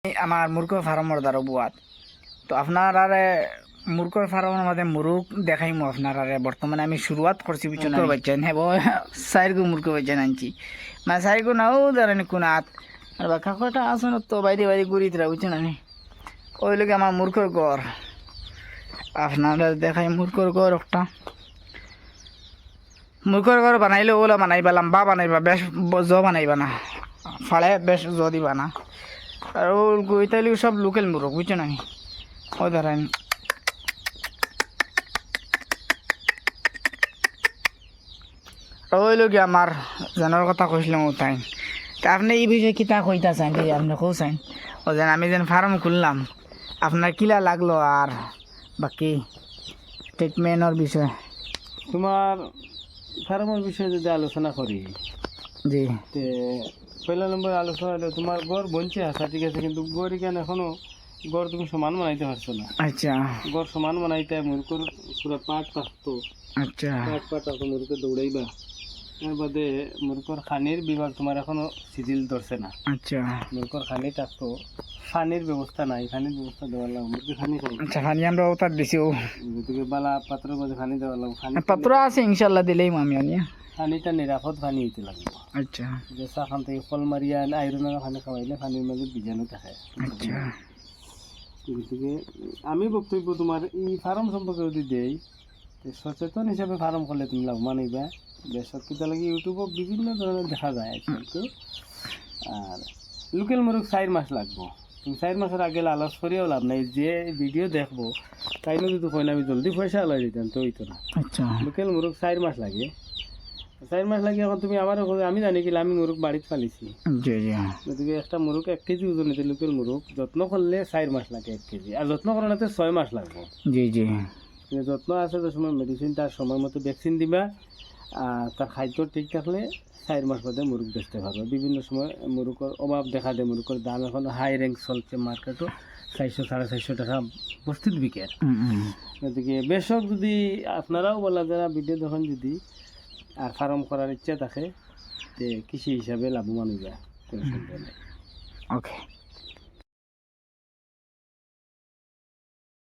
আমার মুরগর ফার্মর দ্বারা বুয়াত তো আপনার আরে মুরগর ফার্মের মধ্যে মুরগ দেখাইমু আপনার আরে বর্তমানে আমি শুরুয়াত করছি বিচনা বাচ্চা হ্যাঁ চারগু মুরগ বাচ্চা আনছি মানে চারগু নাও ধরেন কোনাত আর বাকা কটা আসুন তো বাইরে বাইরে ঘুরিতে বুঝছেন আমি ওই লোক আমার মুরগর গড় আপনারা দেখাই মুরগর গড় একটা মুরগর গড় বানাইলে ওলা বানাইবা লম্বা বানাইবা বেশ জ বানাইবা না ফাড়ে বেশ জ দিবা না আর ওইতালি সব লোকাল মুরগ বুঝছেন আমি ও ধরেন ওই লোক আমার জানার কথা কইছিলাম ও তাই তা আপনি এই বিষয়ে কিতা কইতা চান যে আপনি কৌ চান ও যেন আমি যেন ফার্ম খুললাম আপনার কিলা লাগলো আর বাকি ট্রিটমেন্টের বিষয় তোমার ফার্মের বিষয়ে যদি আলোচনা করি জি তে পয়লা নম্বর আলোচনা হলো তোমার গড় বঞ্চে আসা ঠিক আছে কিন্তু গড় কেন এখনো গড় তুমি সমান বানাইতে পারছো না আচ্ছা গড় সমান বানাইতে মুরগর পুরো পাট থাকতো আচ্ছা পাট থাকতো মুরগকে দৌড়াইবা এর বাদে মুরগর খানির বিভাগ তোমার এখনো সিজিল ধরছে না আচ্ছা মুরগর খানি থাকতো খানির ব্যবস্থা নাই খানির ব্যবস্থা দেওয়ার লাগবে মুরগি খানি খাই আচ্ছা খানি আমরা ওটার দিছিও গতিকে বালা পাত্রের মধ্যে খানি দেওয়ার লাগবে খানি পাত্র আছে ইনশাল্লাহ দিলেই আমি আনিয়া খানিটা নিরাপদ খানি হইতে লাগবে আচ্ছা যে চাখান থেকে ফল মারিয়া আইরনের খানি খাওয়াইলে খানির মাঝে বীজাণু থাকে আচ্ছা গতিকে আমি বক্তব্য তোমার এই ফার্ম সম্পর্কে যদি দেই সচেতন হিসাবে ফার্ম করলে তুমি লাভবান হইবা বেসরকারি লাগে ইউটিউবত বিভিন্ন ধরনের দেখা যায় কিন্তু আর লোকাল মুরগ 4 মাস লাগবো তুমি 4 মাসের আগে লালচ করিয়াও লাভ নাই যে ভিডিও দেখবো তাই না যদি কই না আমি জলদি পয়সা আলাই দিতাম তো হইতো না আচ্ছা লোকাল মুরগ 4 মাস লাগে 4 মাস লাগে এখন তুমি আমার আমি জানি কি আমি মুরগ বাড়িতে পালিছি জি জি গতিকে একটা মুরগ 1 কেজি ওজন হইতে লোকাল মুরগ যত্ন করলে 4 মাস লাগে 1 কেজি আর যত্ন করাতে 6 মাস লাগবে জি জি যত্ন আছে তো সময় মেডিসিন তার সময় মতো ভ্যাকসিন দিবা আর তার খাদ্য ঠিক থাকলে 4 মাস বাদে মুরগ বেচতে পারবে বিভিন্ন সময় মুরগের অভাব দেখা দেয় মুরগের দাম এখন হাই র্যাঙ্ক চলছে মার্কেটও 400-450 টাকা বস্তিত বিকে গতিকে বেশক যদি আপনারাও বলা যারা ভিডিও দেখেন যদি আর ফার্ম করার ইচ্ছা থাকে তে কৃষি হিসাবে লাভবান হইবা কোনো সন্দেহ নেই ওকে